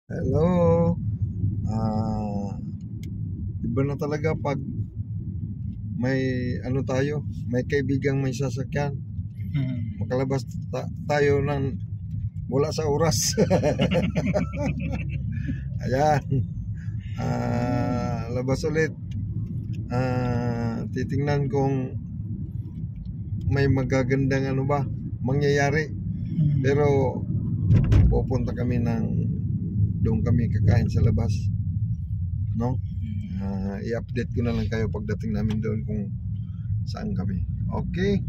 Hello. Ah, iba na talaga pag may tayo, may kaibigang may sasakyan. Makalabas tayo ng wala sa oras. Ayan. Labas ulit. Titingnan kung may magagandang mangyayari. Pero pupunta kami doon kami kakain sa labas. No? I-update ko na lang kayo pagdating namin doon kung saan kami. Okay?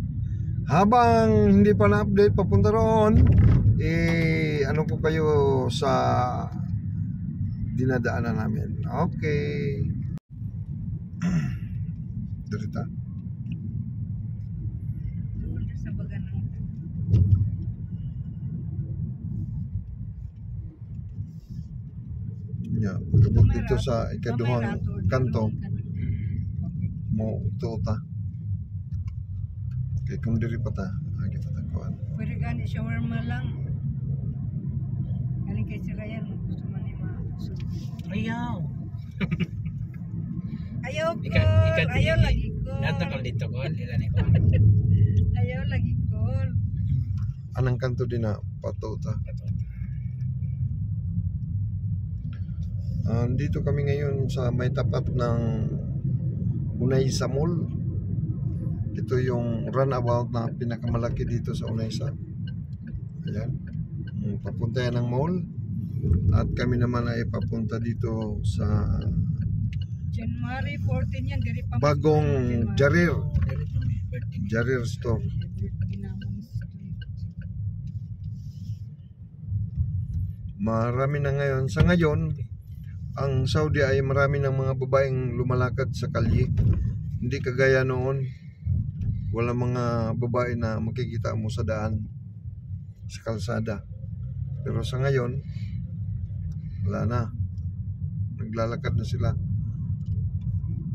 Habang hindi pa na-update papunta roon, ko kayo sa dinadaanan namin. Okay. Dirita. Yeah, pagabot dito sa ikaduhang kanto mo tuta. Kay kung diri pa ta, agi pa ta kuan. Pwede gani shawarma lang. Galing kay si Ryan, gusto man ni ma-busog. Ayaw. Ayaw ko. Ayaw lagi ko. Natakal dito ko, ilan ko. Ayaw lagi ko. Anang kanto din na patuta. Dito kami ngayon sa may tapat ng Unaysa Mall. Ito yung runabout na pinakamalaki dito sa Unaysa. Ayan. Papunta yan ng mall. At kami naman ay papunta dito sa January 14 yan. Dari pa bagong Jarir. Jarir store. Marami na ngayon. Sa ngayon, ang Saudi ay marami ng mga babaeng lumalakad sa kalye. Hindi kagaya noon. Wala mga babae na makikita mo sa daan, sa kalsada. Pero sa ngayon, wala na. Naglalakad na sila.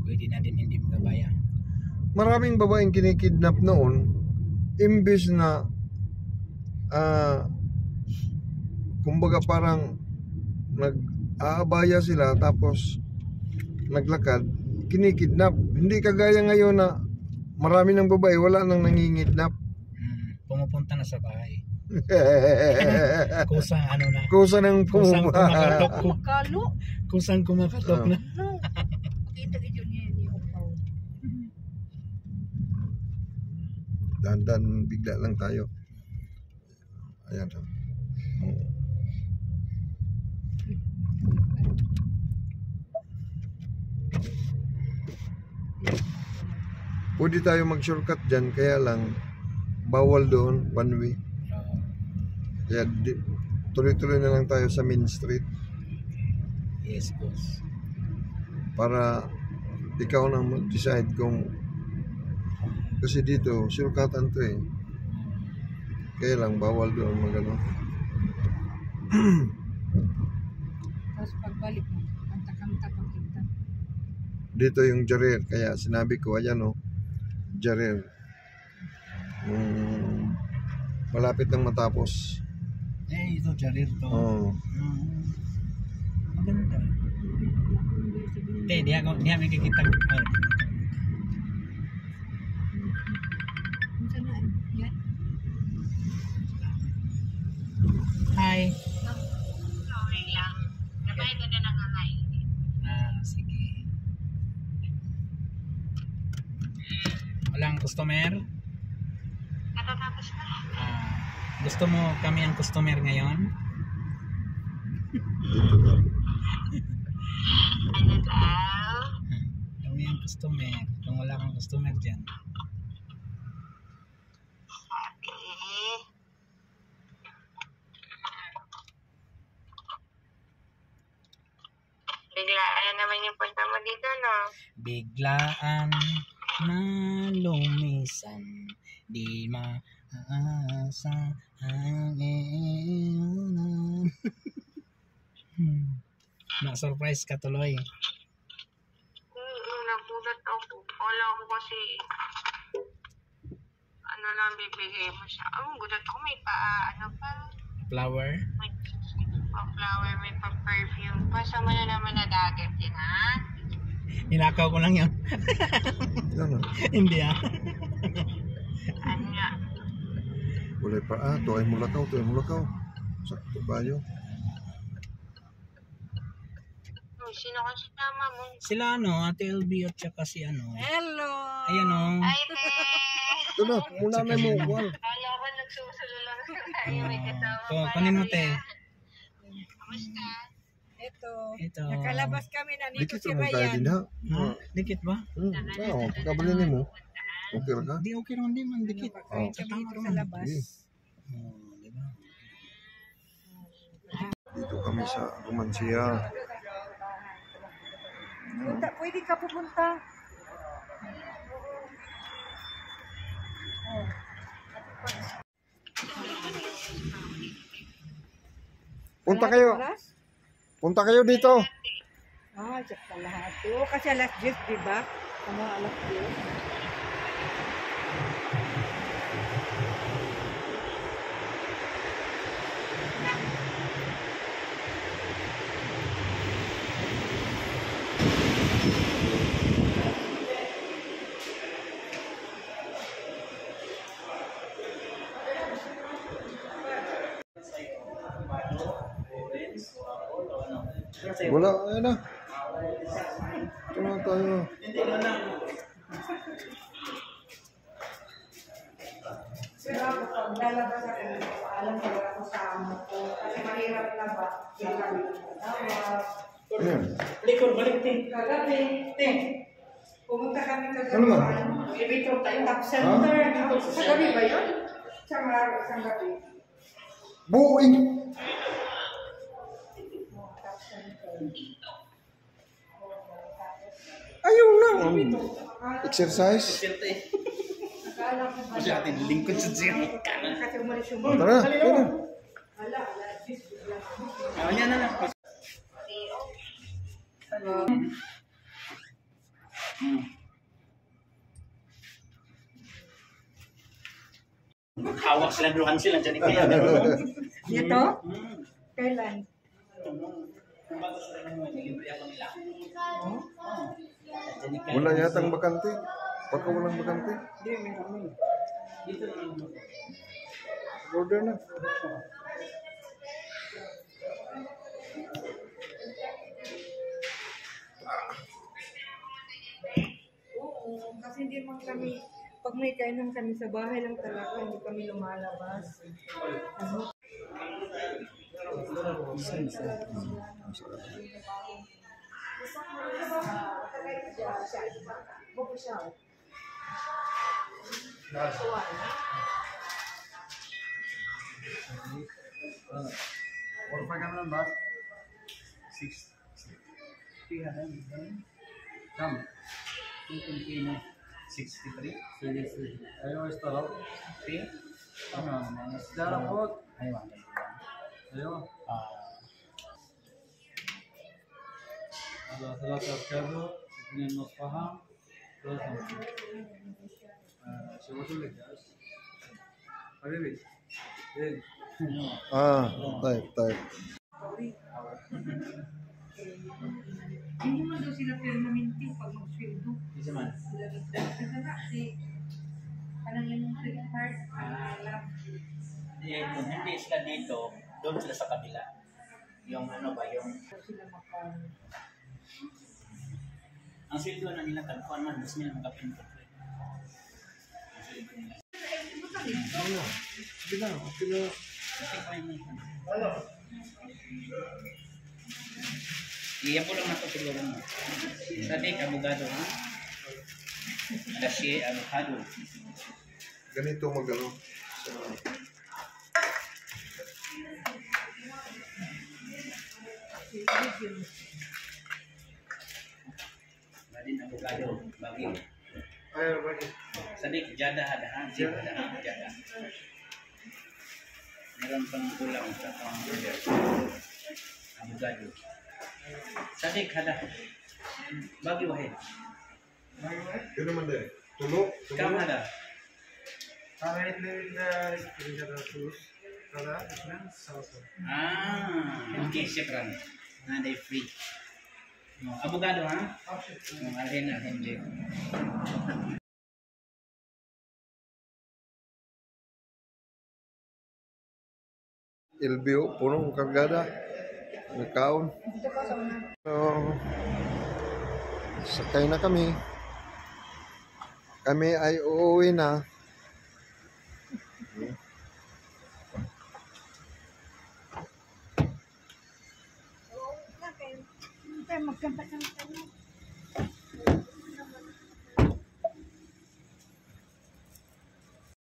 Pwede na din hindi magabaya. Maraming babaeng kinikidnap noon, imbis na kumbaga parang nag-aabaya sila tapos naglakad, kinikidnap. Hindi kagaya ngayon na marami ng babae, wala nang nangingidnap. Pumupunta na sa bahay. Kusang ano na. Kusang ng Kalo. Kusang kumakatok na. Kita ka niya ni Opaw. Dandan bigla lang tayo. Ayan. Pwede tayo mag-shortcut dyan, kaya lang bawal doon, one way. Kaya tuloy-tuloy na lang tayo sa main street. Yes, boss. Para ikaw nang mag-decide kung, kasi dito, shortcutan to eh. Kaya lang bawal doon magano. Tapos pagbalik mo, kanta-kanta pa kita. Dito yung Jarir, kaya sinabi ko, ayan o, Jarir. Malapit nang matapos. Ito Jarir to. Oo. Maganda. Diya may kikita. Saan na? Yan? Hi. Okay lang. Nabay ko na nangangain. Sige. Walang customer? Natatapos na. Gusto mo kami ang customer ngayon? Ano daw? Kami ang customer. Kung wala kang customer dyan. Biglaan naman yung punta mo dito, no? Biglaan na lumisan, di maasa hangin. Na-surprise ka tuloy. Nagulat ako. Wala ko kasi ano lang bibigay mo siya. Gulat ako may pa, ano pa? Flower? Pa-flower, may pa-perfume. Pasa mo na naman na dagat din, ha? Hinakaw ko lang yun. Ano? Hindi ah. Ano nga? Wala pa. Tuay mo lakaw. Sakto ba yun? Sino ka sinama mo? Sila ano, Ate LB at saka si ano. Hello! Ayan o. Ay, te! Ito na, muna na mo. Wal. Kala ko nagsusulo lang sa tayo. May kasama Oh, kunin mo te. Kamusta? Ito. Ito. Nakalabas kami na dito Dikit si naman tayo din Ryan. ha. Ha? Dikit ba? Pagkabalinin mo. Okay ra ka? Di okay naman din man dikit. Pagkain kami Tama dito naman. sa labas. Sige. Oh, di ba? Dito kami sa Romancia. Pwede ka pupunta. Oras? Punta kayo dito. Check pa lahat. Oo, kasi alas 10, di ba? Ano, alas 10. Wala, ayun na. Ito na tayo. Pag lalabas ako, alam ko ako sa amo ko. Kasi mahirap na ba? Ayan. Likod, balik te. Kagabi, pumunta kami kagabi. Ano ba? Ibito tayo, top center. Sa gabi ba yun? Sa gabi. Buing. Ayun na. Exercise. Akala ko ba? Kasi atin lingkod sa siya. Kasi umalis yung Tara, ayun na. Ala, Yan na lang. Hawak sila duhan sila dyan kaya. Ito? Kailan? Wala yatang bakante. Pagka walang bakante. Hindi, meron. Order na. Oo, kasi hindi man kami, pag may kainan kami sa bahay lang talaga, hindi kami lumalabas. Ano? Orpa ka naman ba? 6. Come. 63. ايوه اشتغل Okay. تمام السعر فوق Ayun. ايوه هذا 3 افكادو 2 نص فحم 53 شو بقول لك يا حبيبي ايه Type. Hindi man daw sila permanente pag mag-sweldo. Isa man. Kasi na, kanang yung credit card, alam. Kung hindi sila dito, doon sila sa kabila. Yung ano ba, yung... Sila maka... Ang sweldo na nila, tagpuan man, mas nila makapinto. Iya po lang na ito siguro mo. Sabi, kabugado ha? Alasye, avocado. Ganito magano. Badin avocado, bagi. Ayaw ba? Sabi, jada hadahan, jada. Meron pang kulang sa avocado. Sabi, hada. Bagi wahid. Yun naman din. Tulo. Kam hada. هذا اللي اللي كذا فلوس Kada island sauce. Okay, syukran. Nanay free. No, abogado ha? No, alhin. LBO, punong kargada. Nagkaon. So, sakay na kami. Kami ay uuwi na.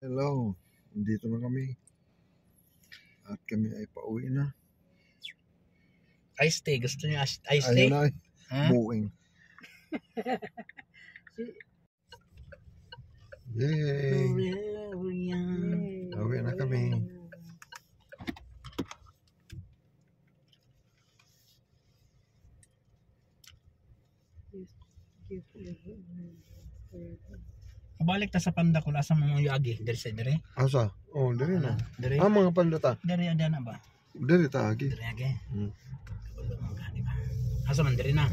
Hello, dito na kami. At kami ay pauwi na. Ice tea. Gusto niyo ice Ayun na, Ha? buwing. Yay! Pauwi na kami. Balik ta sa panda ko asa mo agi diri sa diri. Asa? Oh, diri na. Diri. Mga pandata. Diri ada na ba? Diri ta agi. Diri agi. Hmm. Asa man diri na?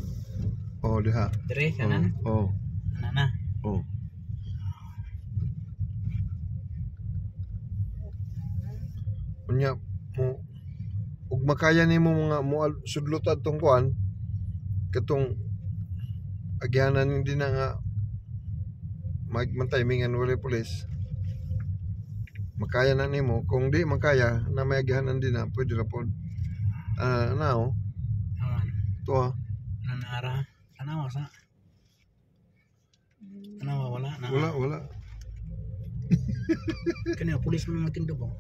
Oh, diha. Diri kanan. Oh. Ana na. Oh. Unya mo ug makaya nimo mga mo sudlot adtong kuan katong agyanan hindi na nga magtimingan wala pulis. Makaya na nimo kung di makaya na may agyanan din na pwede ra pod. Now Aman. to Nanara. Ana sa. Ana wala na. wala. Kani pulis mo natin do ko.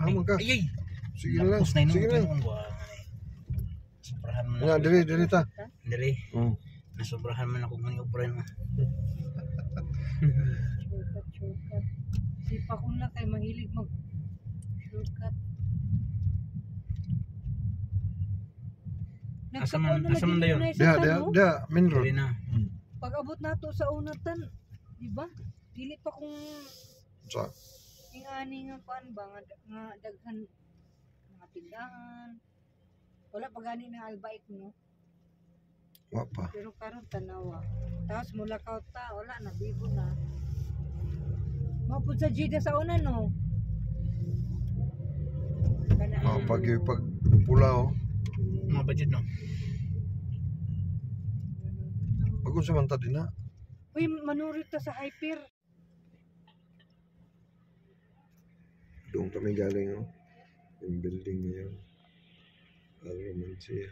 Amo ka. Ay. Sige na lang. Tapos na Sige na. Sobrahan mo Nga diri ta. Diri. Oh. Nasobrahan man ako ng obra mo. Shortcut. Si Pakun na kay mahilig mag shortcut. Asa man dayon? Dia main road. Diri na. Pag abot nato sa unatan, di ba? Dili pa kung Sa ingani nga kuan ba nga daghan mga tindahan. Wala pa gani na albait no. wa pa. Pero karon tanawa. Tapos mula ta, wala na bibo na. Mapud sa Jida sa una no. Kana Pag pula oh. Mga budget no. Pag sa man ta din na. uy, manurit ta sa hyper. Doon kami galing oh. Yung building na yun. Alroman siya.